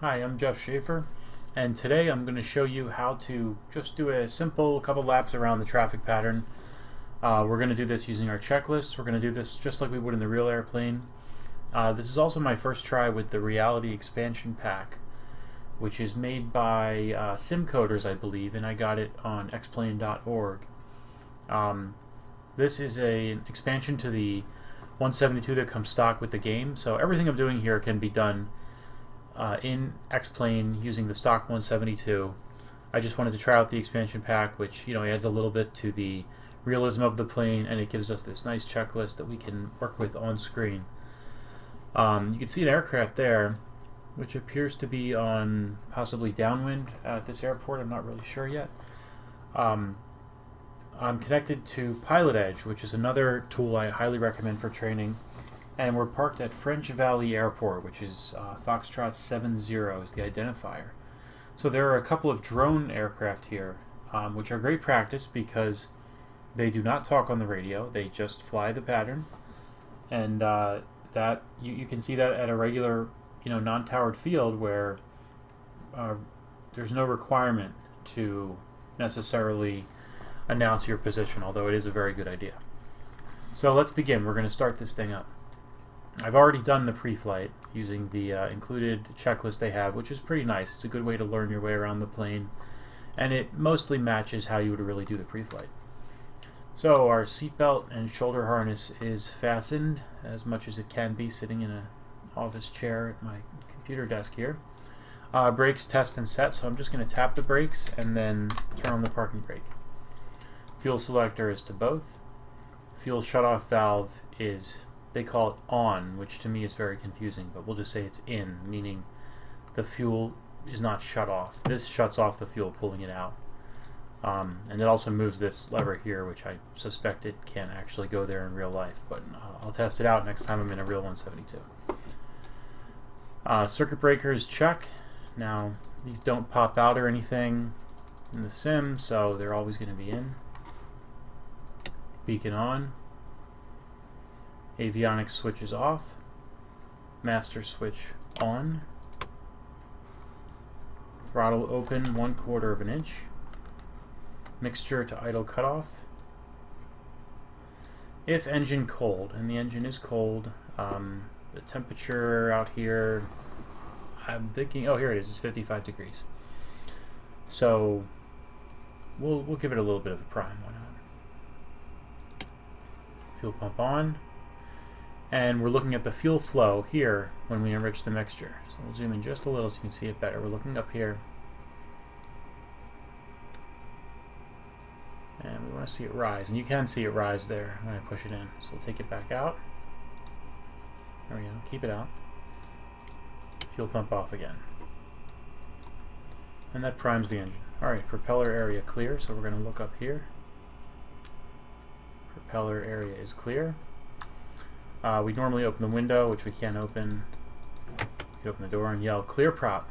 Hi, I'm Jeff Schaefer, and today I'm going to show you how to just do a simple couple laps around the traffic pattern. We're going to do this using our checklists. We're going to do this just like we would in the real airplane. This is also my first try with the Reality Expansion Pack, which is made by Simcoders, I believe, and I got it on xplane.org. This is an expansion to the 172 that comes stock with the game, so everything I'm doing here can be done in X-Plane using the stock 172. I just wanted to try out the expansion pack, which adds a little bit to the realism of the plane, and it gives us this nice checklist that we can work with on screen. You can see an aircraft there, which appears to be on possibly downwind at this airport. I'm not really sure yet. I'm connected to Pilot Edge, which is another tool I highly recommend for training. And we're parked at French Valley Airport, which is Foxtrot 70 is the identifier. So there are a couple of drone aircraft here, which are great practice because they do not talk on the radio. They just fly the pattern. And that you can see that at a regular, non-towered field where there's no requirement to necessarily announce your position, although it is a very good idea. So let's begin. We're going to start this thing up. I've already done the pre-flight using the included checklist they have, which is pretty nice. It's a good way to learn your way around the plane, and it mostly matches how you would really do the pre-flight. So our seatbelt and shoulder harness is fastened as much as it can be, sitting in an office chair at my computer desk here. Brakes test and set, so I'm just going to tap the brakes and then turn on the parking brake. Fuel selector is to both. Fuel shutoff valve is, they call it on, which to me is very confusing, but we'll just say it's in, meaning the fuel is not shut off. This shuts off the fuel, pulling it out. And it also moves this lever here, which I suspect it can't actually go there in real life, but I'll test it out next time I'm in a real 172. Circuit breakers, check. Now, these don't pop out or anything in the sim, so they're always going to be in. Beacon on. Avionics switch is off. Master switch on. Throttle open 1/4 of an inch. Mixture to idle cutoff. If engine cold, and the engine is cold, the temperature out here, I'm thinking, oh, here it is, it's 55 degrees. So we'll give it a little bit of a prime. Why not? Fuel pump on. And we're looking at the fuel flow here when we enrich the mixture. So we'll zoom in just a little so you can see it better. We're looking up here. And we want to see it rise. And you can see it rise there when I push it in. So we'll take it back out. There we go. Keep it out. Fuel pump off again. And that primes the engine. Alright, propeller area clear. So we're going to look up here. Propeller area is clear. We normally open the window, which we can't open. We can open the door and yell, clear prop.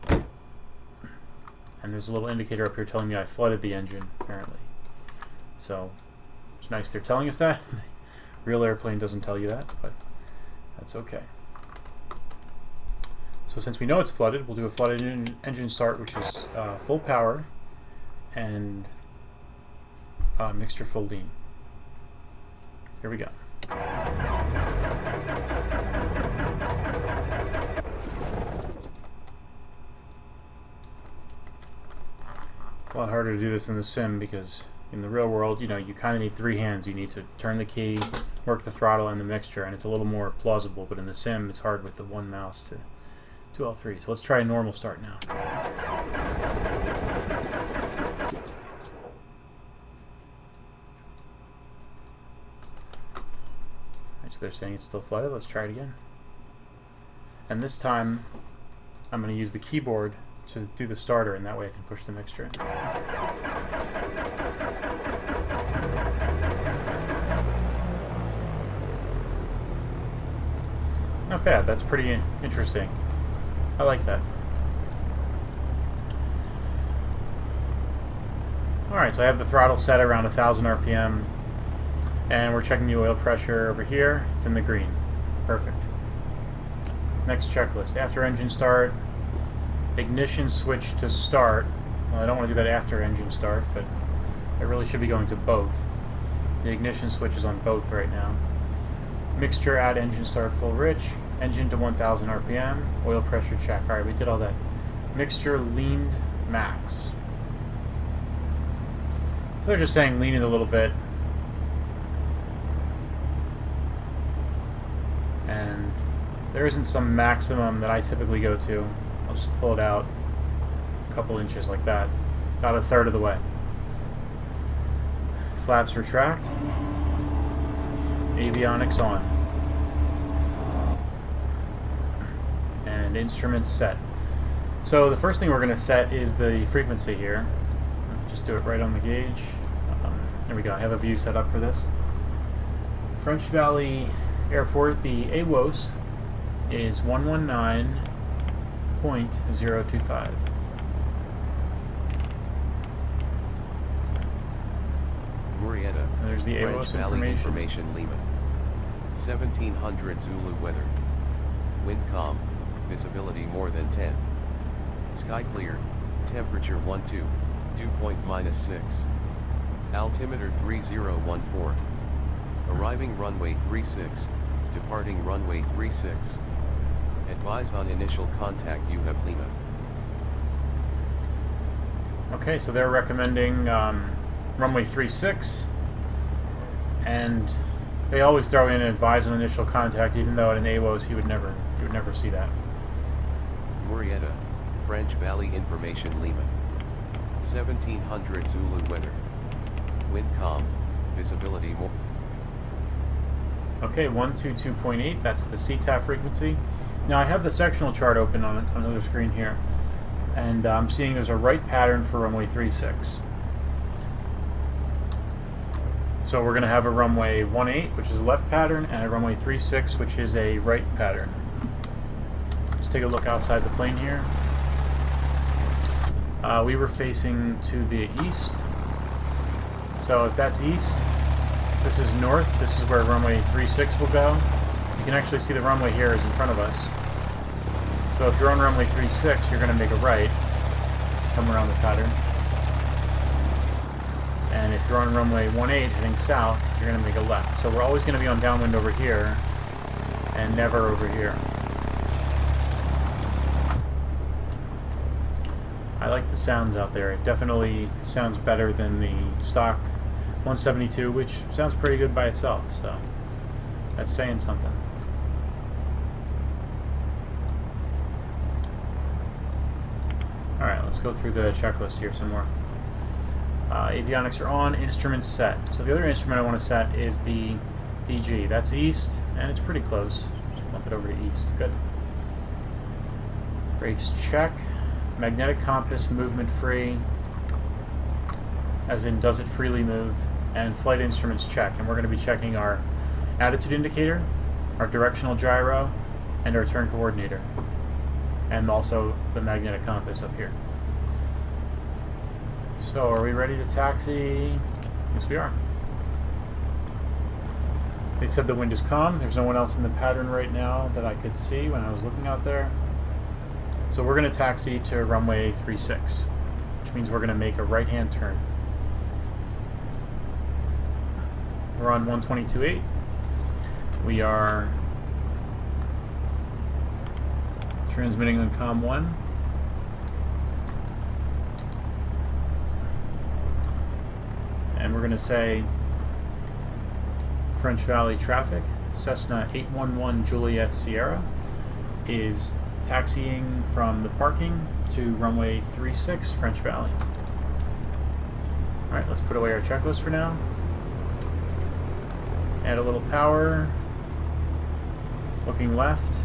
And there's a little indicator up here telling me I flooded the engine, apparently. So, it's nice they're telling us that. Real airplane doesn't tell you that, but that's okay. So since we know it's flooded, we'll do a flooded engine start, which is full power and mixture full lean. Here we go. It's a lot harder to do this in the sim because in the real world, you kind of need three hands. You need to turn the key, work the throttle, and the mixture, and it's a little more plausible. But in the sim, it's hard with the one mouse to do all three. So let's try a normal start now. So they're saying it's still flooded. Let's try it again. And this time, I'm going to use the keyboard to do the starter, and that way I can push the mixture in. Not bad. That's pretty interesting. I like that. Alright, so I have the throttle set around 1,000 RPM. And we're checking the oil pressure over here. It's in the green. Perfect. Next checklist. After engine start, ignition switch to start. Well, I don't want to do that after engine start, but I really should be going to both. The ignition switch is on both right now. Mixture at engine start full rich. Engine to 1000 RPM. Oil pressure check. Alright, we did all that. Mixture leaned max. So they're just saying lean it a little bit. And there isn't some maximum that I typically go to. I'll just pull it out a couple inches like that. About a third of the way. Flaps retract. Avionics on. And instruments set. So the first thing we're going to set is the frequency here. Just do it right on the gauge. There we go. I have a view set up for this. French Valley Airport, the AWOS is 119.025. Murrieta. There's the French AWOS Valley information. Lima. 1700 Zulu weather. Wind calm. Visibility more than 10. Sky clear. Temperature 12. Dew point -6. Altimeter 3014. Arriving runway 36. Departing runway 36. Advise on initial contact. You have Lima. Okay, so they're recommending runway 36, and they always throw in advise on initial contact, even though at an AWOS you would never see that. Murrieta, French Valley Information Lima. 1700 Zulu weather. Wind calm. Visibility more. Okay, 122.8, that's the CTAF frequency. Now I have the sectional chart open on another screen here, and I'm seeing there's a right pattern for runway 36. So we're going to have a runway 18, which is a left pattern, and a runway 36, which is a right pattern. Let's take a look outside the plane here. We were facing to the east. So if that's east, this is north. This is where runway 36 will go. You can actually see the runway here is in front of us. So if you're on runway 36, you're going to make a right, come around the pattern. And if you're on runway 18 heading south, you're going to make a left. So we're always going to be on downwind over here and never over here. I like the sounds out there. It definitely sounds better than the stock 172, which sounds pretty good by itself. So that's saying something. Alright, let's go through the checklist here some more. Avionics are on, instruments set. So the other instrument I want to set is the DG. That's east, and it's pretty close. Just bump it over to east. Good. Brakes check. Magnetic compass, movement free. As in, does it freely move? And flight instruments check. And we're going to be checking our attitude indicator, our directional gyro, and our turn coordinator. And also the magnetic compass up here. So, are we ready to taxi? Yes, we are. They said the wind is calm. There's no one else in the pattern right now that I could see when I was looking out there. So we're going to taxi to runway 36, which means we're going to make a right-hand turn. We're on 122.8. We are transmitting on COM 1. And we're going to say French Valley traffic, Cessna 811 Juliet Sierra is taxiing from the parking to runway 36 French Valley. Alright, let's put away our checklist for now. Add a little power. Looking left.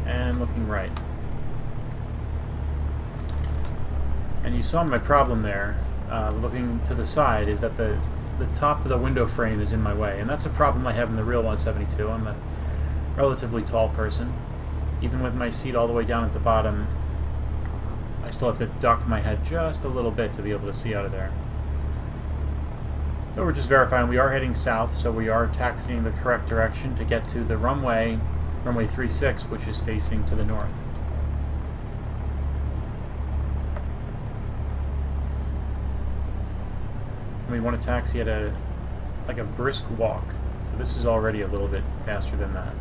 And looking right. And you saw my problem there. Looking to the side is that the top of the window frame is in my way, and that's a problem I have in the real 172. I'm a relatively tall person. Even with my seat all the way down at the bottom, I still have to duck my head just a little bit to be able to see out of there. So we're just verifying we are heading south, so we are taxiing the correct direction to get to the runway runway 36, which is facing to the north. And we want to taxi at a brisk walk. So this is already a little bit faster than that.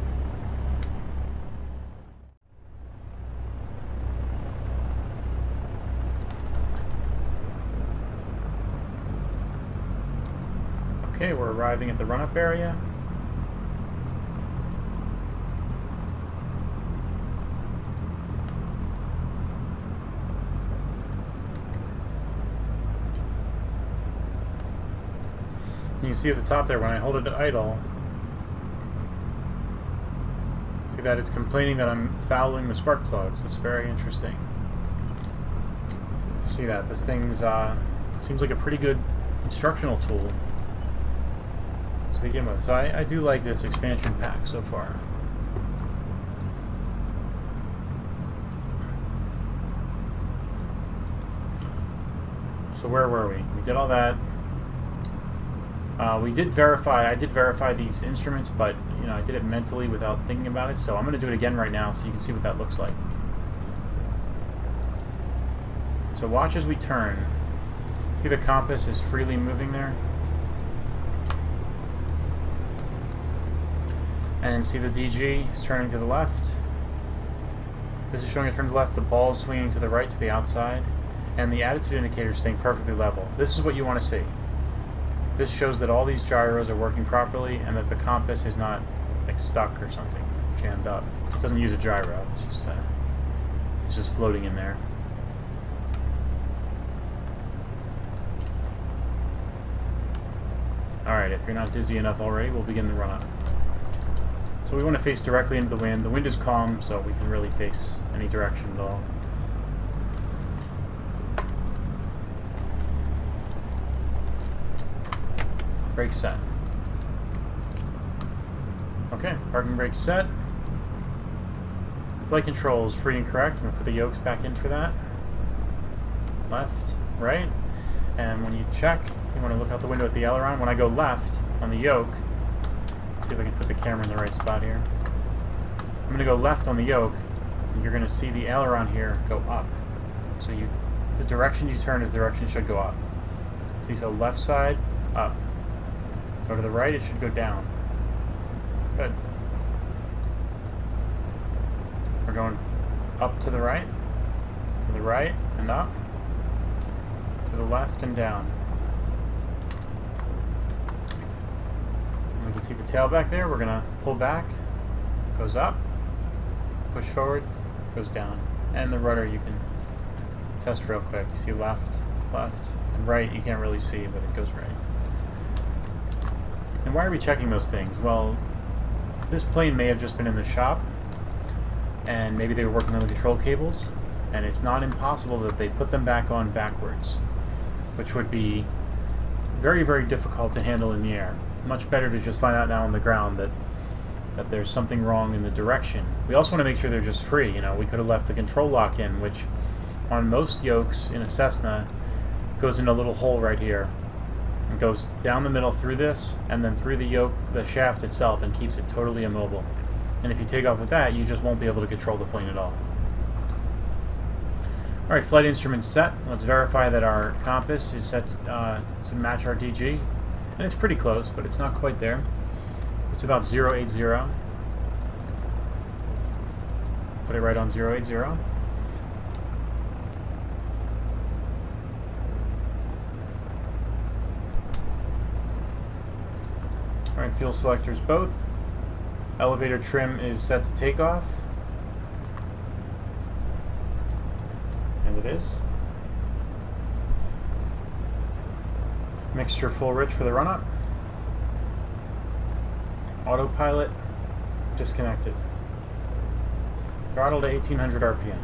Okay, we're arriving at the run-up area. You can see at the top there, when I hold it to idle, see that it's complaining that I'm fouling the spark plugs. That's very interesting. See that? This thing's seems like a pretty good instructional tool to begin with. So I do like this expansion pack so far. So where were we? We did all that. I did verify these instruments, but you know, I did it mentally without thinking about it, so I'm going to do it again right now so you can see what that looks like. So watch as we turn. See the compass is freely moving there? And see the DG is turning to the left. This is showing a turn to the left, the ball is swinging to the right to the outside, and the attitude indicator is staying perfectly level. This is what you want to see. This shows that all these gyros are working properly and that the compass is not like stuck or something, jammed up. It doesn't use a gyro, it's just floating in there. Alright, if you're not dizzy enough already, we'll begin the run-up. So we want to face directly into the wind. The wind is calm, so we can really face any direction at all. Brake set. Okay, parking brake set. Flight controls free and correct. I'm going to put the yokes back in for that. Left, right. And when you check, you want to look out the window at the aileron. When I go left on the yoke, see if I can put the camera in the right spot here. I'm going to go left on the yoke, and you're going to see the aileron here go up. So the direction you turn is the direction it should go up. See, so left side, up. Go to the right, it should go down. Good. We're going up to the right, and up, to the left and down. And we can see the tail back there. We're going to pull back, goes up, push forward, goes down. And the rudder you can test real quick. You see left, and right you can't really see, but it goes right. And why are we checking those things? Well, this plane may have just been in the shop, and maybe they were working on the control cables, and it's not impossible that they put them back on backwards, which would be very, very difficult to handle in the air. Much better to just find out now on the ground that there's something wrong in the direction. We also want to make sure they're just free. You know, we could have left the control lock in, which on most yokes in a Cessna goes in a little hole right here. It goes down the middle through this, and then through the yoke, the shaft itself, and keeps it totally immobile. And if you take off with that, you just won't be able to control the plane at all. Alright, flight instruments set. Let's verify that our compass is set to match our DG. And it's pretty close, but it's not quite there. It's about 080. Put it right on 080. Alright, fuel selectors both. Elevator trim is set to takeoff. And it is. Mixture full rich for the run-up. Autopilot disconnected. Throttle to 1800 RPM.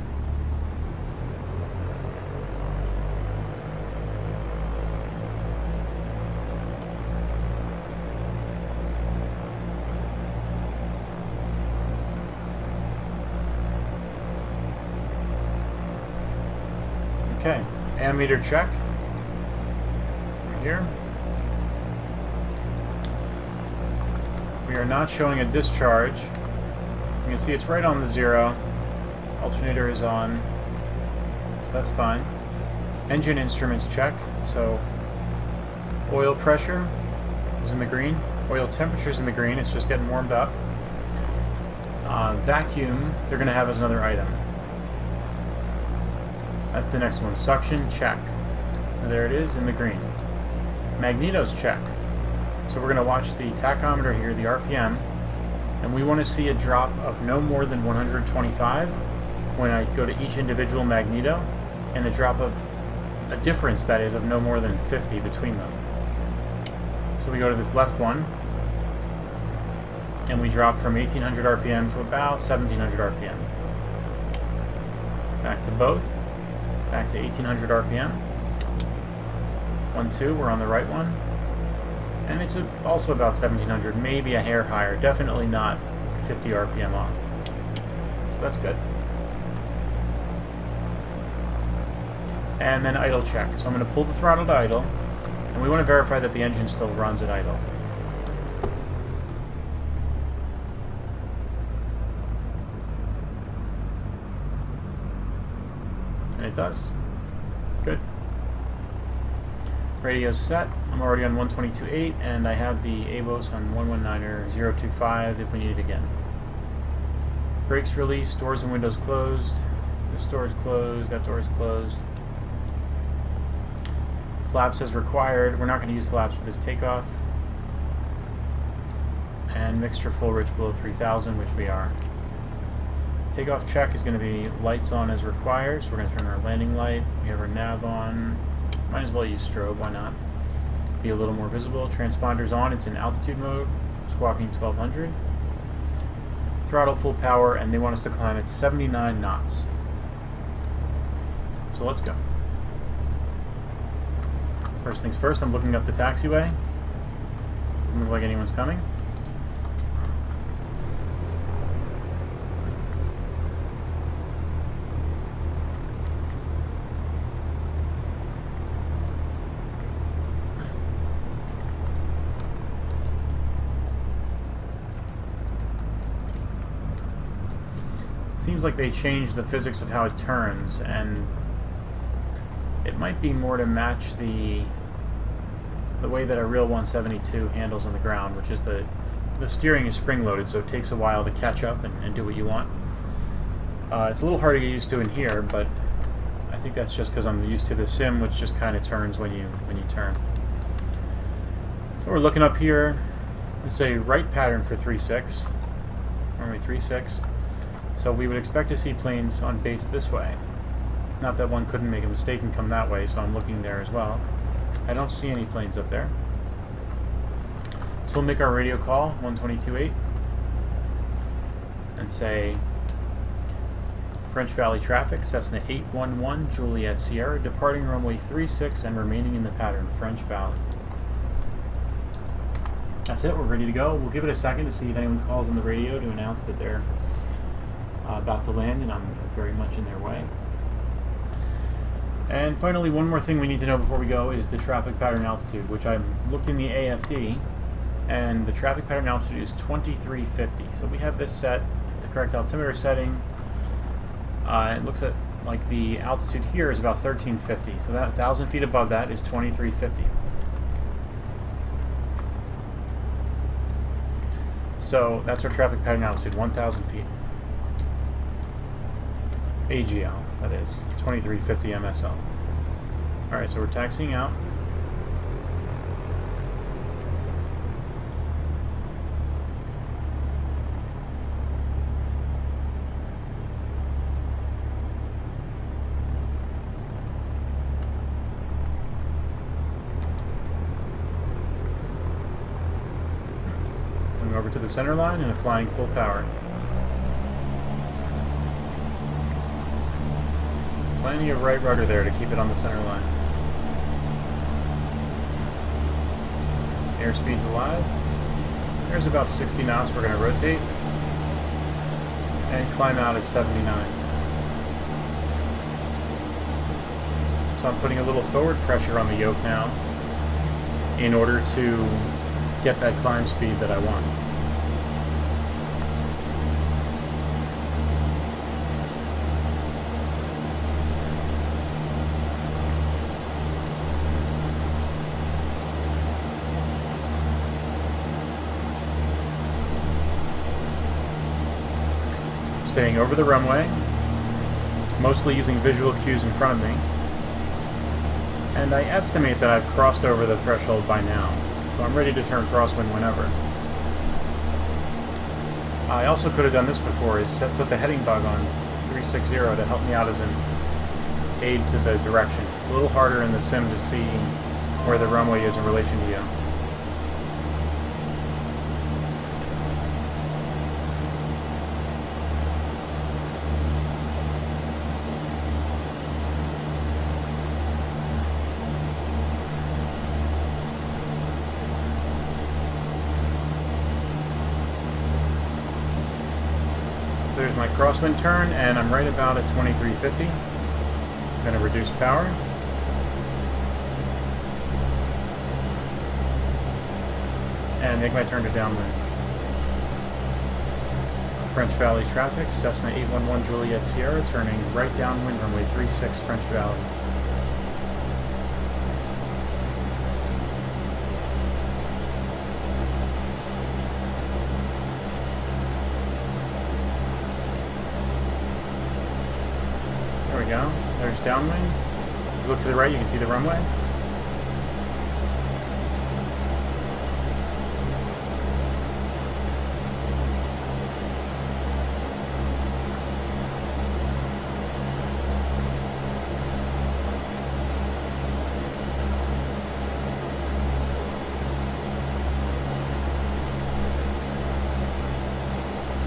Okay, ammeter check. Right here. We are not showing a discharge You can see it's right on the 0. Alternator is on, so that's fine. Engine instruments check, so oil pressure is in the green. Oil temperature is in the green, it's just getting warmed up. Vacuum, they're going to have as another item. That's the next one. Suction, check. There it is in the green. Magneto's check. So we're going to watch the tachometer here, the RPM, and we want to see a drop of no more than 125 when I go to each individual magneto, and a drop of a difference, that is, of no more than 50 between them. So we go to this left one, and we drop from 1800 RPM to about 1700 RPM. Back to both, back to 1800 RPM. 1, 2, we're on the right one. And it's also about 1700, maybe a hair higher, definitely not 50 RPM off. So that's good. And then idle check. So I'm going to pull the throttle to idle, and we want to verify that the engine still runs at idle. And it does. Good. Radio's set. I'm already on 122.8, and I have the ABOS on 119er 025 if we need it again. Brakes released, doors and windows closed. This door is closed, that door is closed. Flaps as required. We're not going to use flaps for this takeoff. And mixture full rich below 3000, which we are. Takeoff check is going to be lights on as required, so we're going to turn our landing light. We have our nav on. Might as well use strobe, why not? Be a little more visible. Transponders on, it's in altitude mode. Squawking 1200. Throttle full power, and they want us to climb at 79 knots. So let's go. First things first, I'm looking up the taxiway. Doesn't look like anyone's coming. Seems like they changed the physics of how it turns, and it might be more to match the way that a real 172 handles on the ground, which is the steering is spring-loaded, so it takes a while to catch up and do what you want. It's a little hard to get used to in here, but I think that's just because I'm used to the sim, which just kind of turns when you turn. So we're looking up here. It's a right pattern for 3.6, runway 3.6. So we would expect to see planes on base this way. Not that one couldn't make a mistake and come that way, so I'm looking there as well. I don't see any planes up there. So we'll make our radio call, 122.8, and say, French Valley traffic, Cessna 811, Juliet Sierra, departing runway 36 and remaining in the pattern, French Valley. That's it, we're ready to go. We'll give it a second to see if anyone calls on the radio to announce that they're about to land, and I'm very much in their way. And finally, one more thing we need to know before we go is the traffic pattern altitude, which I looked in the AFD, and the traffic pattern altitude is 2350. So we have this set at the correct altimeter setting. It looks at like the altitude here is about 1350. So that 1,000 feet above that is 2350. So that's our traffic pattern altitude, 1,000 feet. AGL, that is, 2350 MSL. Alright, so we're taxiing out. Coming over to the center line and applying full power. Plenty of right rudder there to keep it on the center line. Airspeed's alive. There's about 60 knots. We're going to rotate and climb out at 79. So I'm putting a little forward pressure on the yoke now in order to get that climb speed that I want. staying over the runway, mostly using visual cues in front of me. And I estimate that I've crossed over the threshold by now, so I'm ready to turn crosswind whenever. I also could have done this before, is put the heading bug on 360 to help me out as an aid to the direction. It's a little harder in the sim to see where the runway is in relation to you. There's my crosswind turn, and I'm right about at 2350. I'm going to reduce power. And make my turn to downwind. French Valley traffic, Cessna 811 Juliet Sierra, turning right downwind runway 36 French Valley. There we go. There's downwind. You look to the right, you can see the runway.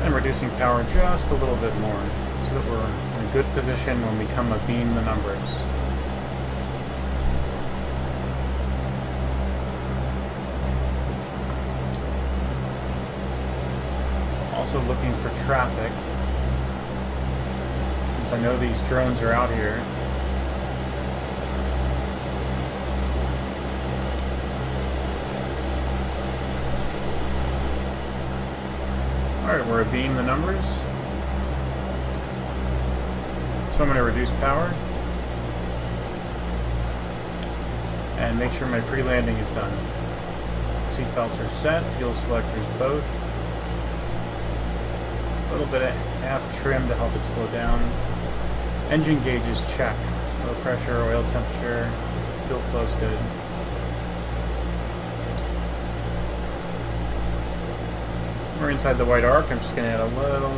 And reducing power just a little bit more, so that we're in a good position when we come up beam the numbers. Also looking for traffic, since I know these drones are out here. Alright, we're abeam the numbers. So I'm going to reduce power. And make sure my pre-landing is done. Seatbelts are set, fuel selectors both. A little bit of aft trim to help it slow down. Engine gauges check. Oil pressure, oil temperature, fuel flow's good. We're inside the white arc. I'm just going to add a little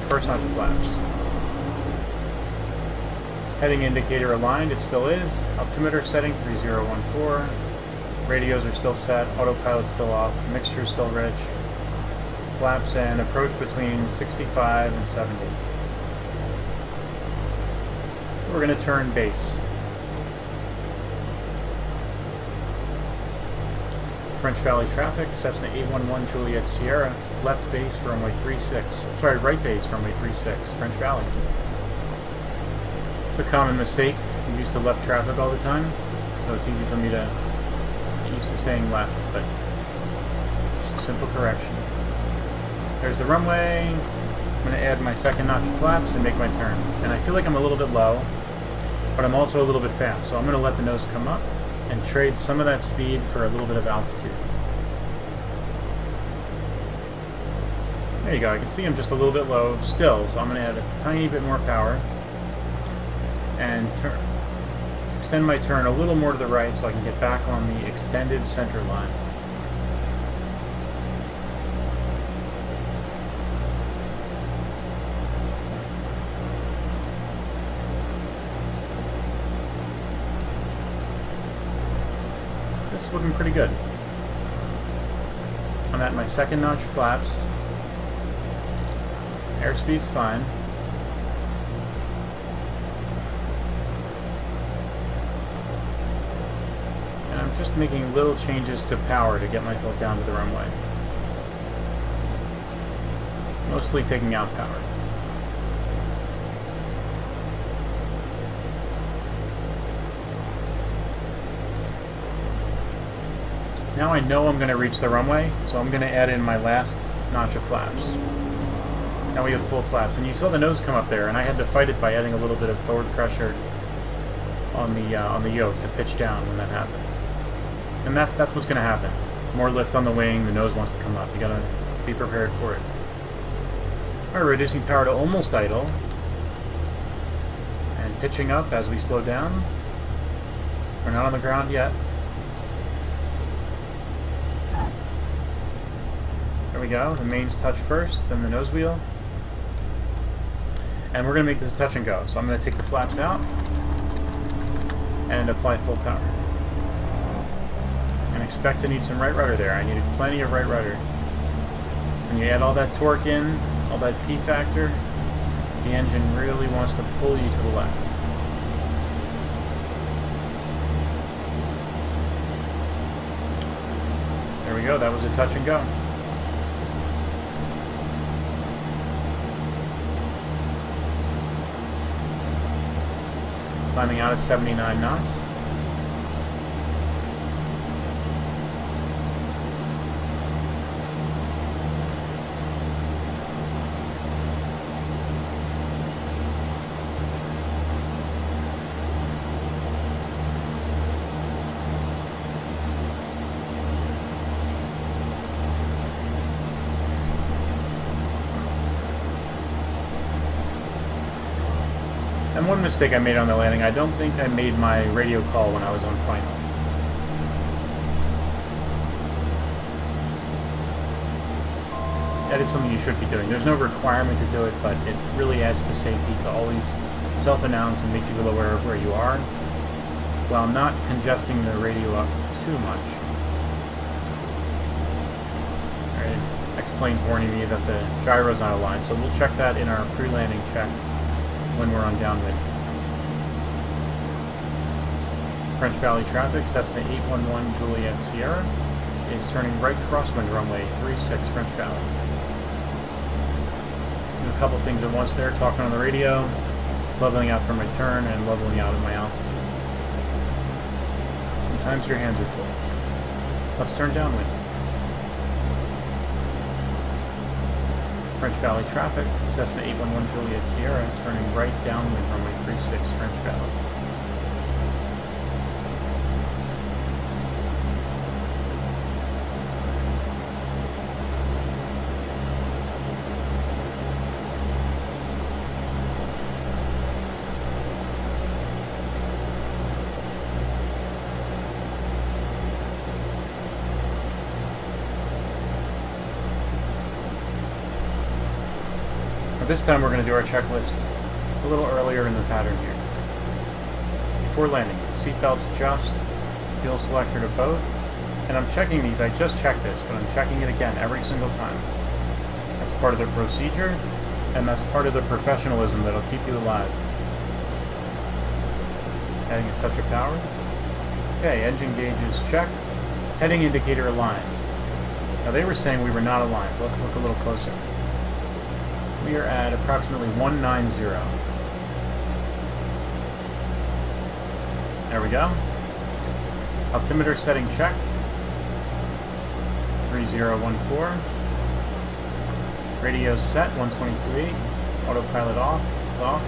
first notch flaps. Heading indicator aligned, it still is. Altimeter setting 3014. Radios are still set. Autopilot still off. Mixture still rich. Flaps and approach between 65 and 70. We're going to turn base. French Valley traffic, Cessna 811 Juliet Sierra, left base for runway 36. Sorry, right base for runway 36, French Valley. It's a common mistake. I'm used to left traffic all the time, so it's easy for me to get used to saying left, but just a simple correction. There's the runway. I'm going to add my second notch of flaps and make my turn. And I feel like I'm a little bit low, but I'm also a little bit fast, so I'm going to let the nose come up and trade some of that speed for a little bit of altitude. There you go, I can see I'm just a little bit low still, so I'm going to add a tiny bit more power and extend my turn a little more to the right so I can get back on the extended center line. This is looking pretty good. I'm at my second notch of flaps. Airspeed's fine. And I'm just making little changes to power to get myself down to the runway. Mostly taking out power. Now I know I'm going to reach the runway, so I'm going to add in my last notch of flaps. Now we have full flaps, and you saw the nose come up there, and I had to fight it by adding a little bit of forward pressure on the yoke to pitch down when that happened. And that's what's going to happen. More lift on the wing, the nose wants to come up. You got to be prepared for it. Alright, reducing power to almost idle. And pitching up as we slow down. We're not on the ground yet. There we go. The mains touch first, then the nose wheel. And we're going to make this a touch and go. So I'm going to take the flaps out and apply full power. And expect to need some right rudder there. I needed plenty of right rudder. When you add all that torque in, all that P factor, the engine really wants to pull you to the left. There we go. That was a touch and go. Climbing out at 79 knots. And one mistake I made on the landing, I don't think I made my radio call when I was on final. That is something you should be doing. There's no requirement to do it, but it really adds to safety to always self-announce and make people aware of where you are, while not congesting the radio up too much. Alright, X-Plane's warning me that the gyro's not aligned, so we'll check that in our pre-landing check when we're on downwind. French Valley traffic, Cessna 811 Juliet Sierra is turning right crosswind runway 36 French Valley. Do a couple things at once there, talking on the radio, leveling out for my turn, and leveling out at my altitude. Sometimes your hands are full. Let's turn downwind. French Valley traffic, Cessna 811 Juliet Sierra, turning right downwind runway 36 French Valley. This time we're going to do our checklist a little earlier in the pattern here. Before landing, seatbelts adjust, fuel selector to both, and I'm checking these. I just checked this, but I'm checking it again every single time. That's part of the procedure, and that's part of the professionalism that'll keep you alive. Adding a touch of power. Okay, engine gauges check. Heading indicator aligned. Now they were saying we were not aligned, so let's look a little closer. We are at approximately 190. There we go. Altimeter setting check. 3014. Radio set 122.8. Autopilot off. It's off.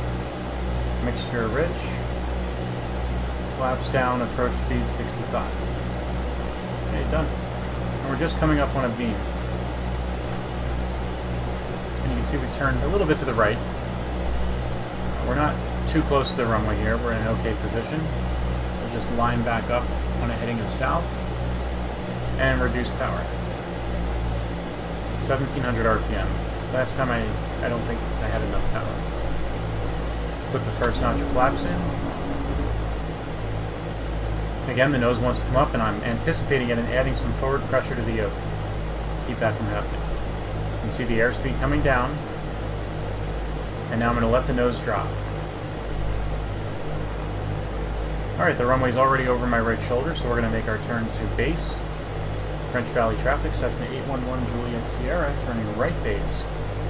Mixture rich. Flaps down. Approach speed 65. Okay, done. And we're just coming up on a beam. You can see we've turned a little bit to the right. We're not too close to the runway here. We're in an okay position. We'll just line back up when heading is south and reduce power. 1700 RPM. Last time I don't think I had enough power. Put the first notch of flaps in. Again, the nose wants to come up, and I'm anticipating it and adding some forward pressure to the yoke to keep that from happening. You can see the airspeed coming down, and now I'm going to let the nose drop. Alright, the runway's already over my right shoulder, so we're going to make our turn to base. French Valley traffic, Cessna 811 Juliet Sierra, turning right base,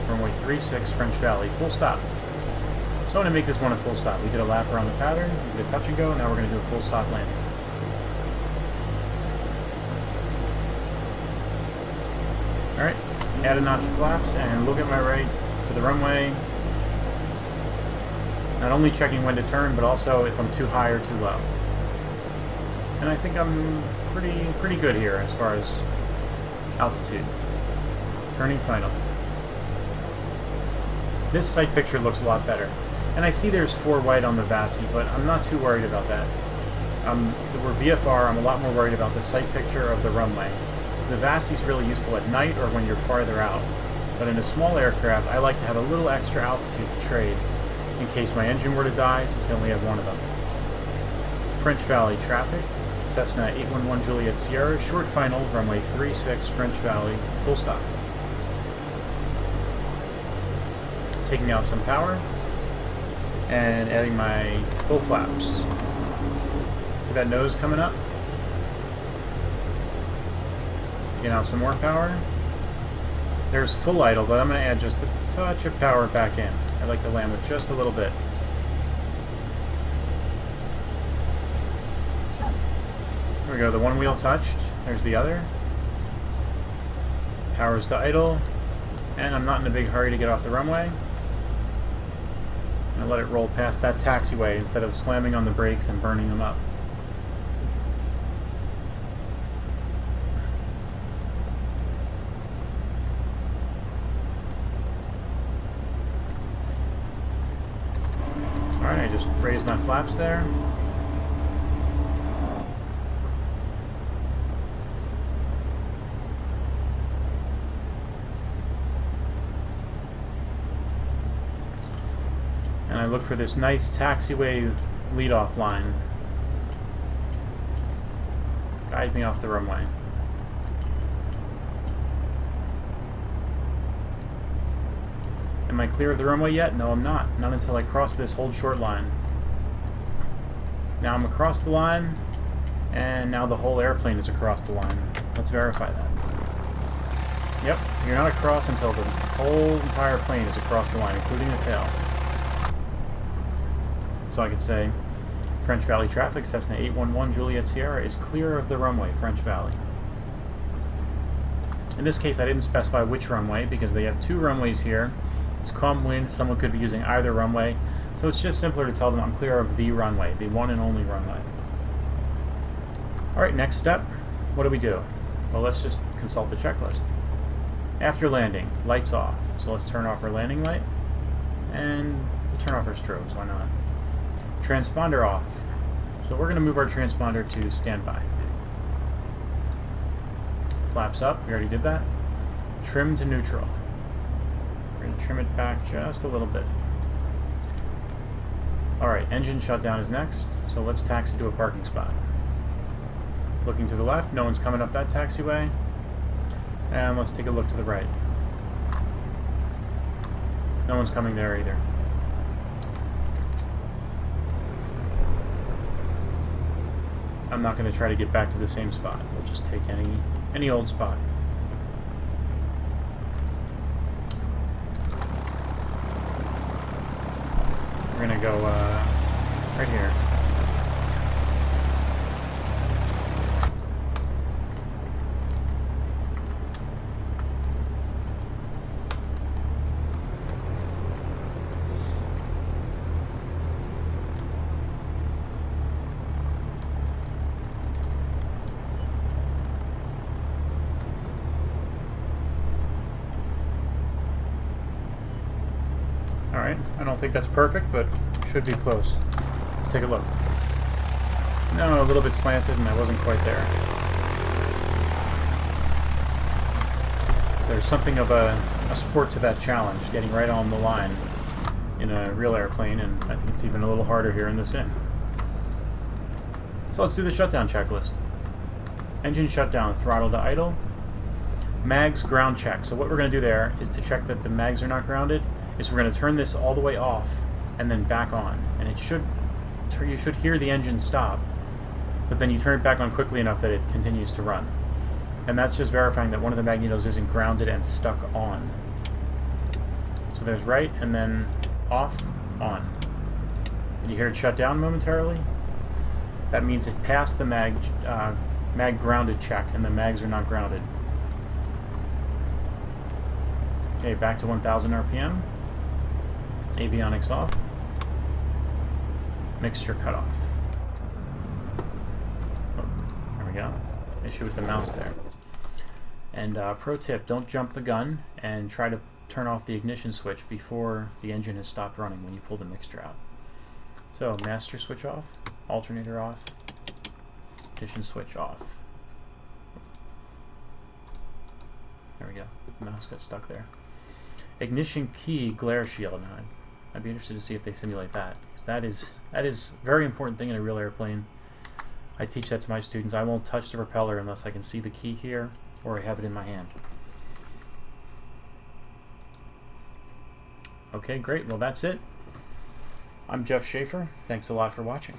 runway 36 French Valley, full stop. So I'm going to make this one a full stop. We did a lap around the pattern, we did a touch and go, now we're going to do a full stop landing. Alright, add a notch of flaps and look at my right to the runway. Not only checking when to turn, but also if I'm too high or too low. And I think I'm pretty good here as far as altitude. Turning final. This sight picture looks a lot better. And I see there's 4 white on the VASI, but I'm not too worried about that. We're VFR, I'm a lot more worried about the sight picture of the runway. The VASI is really useful at night or when you're farther out. But in a small aircraft, I like to have a little extra altitude to trade in case my engine were to die, since I only have one of them. French Valley traffic, Cessna 811 Juliet Sierra, short final, runway 36, French Valley, full stop. Taking out some power, and adding my full flaps. See that nose coming up? Getting out some more power. There's full idle, but I'm going to add just a touch of power back in. I like to land with just a little bit. There we go, the one wheel touched. There's the other. Power's to idle. And I'm not in a big hurry to get off the runway. I'm going to let it roll past that taxiway instead of slamming on the brakes and burning them up. Alright, I just raised my flaps there. And I look for this nice taxiway leadoff line. Guide me off the runway. Am I clear of the runway yet? No, I'm not. Not until I cross this hold short line. Now I'm across the line, and now the whole airplane is across the line. Let's verify that. Yep, you're not across until the whole entire plane is across the line, including the tail. So I could say, French Valley traffic, Cessna 811 Juliet Sierra is clear of the runway, French Valley. In this case, I didn't specify which runway because they have 2 runways here. It's calm wind, someone could be using either runway, so it's just simpler to tell them I'm clear of the runway, the one and only runway. Alright, next step, what do we do? Well, let's just consult the checklist. After landing, lights off, so let's turn off our landing light, and we'll turn off our strobes, why not? Transponder off, so we're going to move our transponder to standby. Flaps up, we already did that. Trim to neutral. We're going to trim it back just a little bit. Alright, engine shutdown is next, so let's taxi to a parking spot. Looking to the left, no one's coming up that taxiway. And let's take a look to the right. No one's coming there either. I'm not going to try to get back to the same spot. We'll just take any old spot. We're going to go right here. Alright, I don't think that's perfect, but should be close. Let's take a look. No, a little bit slanted and I wasn't quite there. There's something of a sport to that challenge, getting right on the line in a real airplane, and I think it's even a little harder here in the sim. So let's do the shutdown checklist. Engine shutdown, throttle to idle. Mags ground check. So what we're going to do there is to check that the mags are not grounded. Is we're going to turn this all the way off and then back on, and you should hear the engine stop, but then you turn it back on quickly enough that it continues to run, and that's just verifying that one of the magnetos isn't grounded and stuck on. So there's right, and then off, on. Did you hear it shut down momentarily? That means it passed the mag grounded check, and the mags are not grounded. Okay, back to 1000 RPM. Avionics off. Mixture cut off. Oh, there we go. Issue with the mouse there. And pro tip, don't jump the gun and try to turn off the ignition switch before the engine has stopped running when you pull the mixture out. So master switch off, alternator off, ignition switch off. There we go. The mouse got stuck there. Ignition key glare shield. I'd be interested to see if they simulate that, because that is a very important thing in a real airplane. I teach that to my students. I won't touch the propeller unless I can see the key here or I have it in my hand. Okay, great. Well, that's it. I'm Jeff Schaefer. Thanks a lot for watching.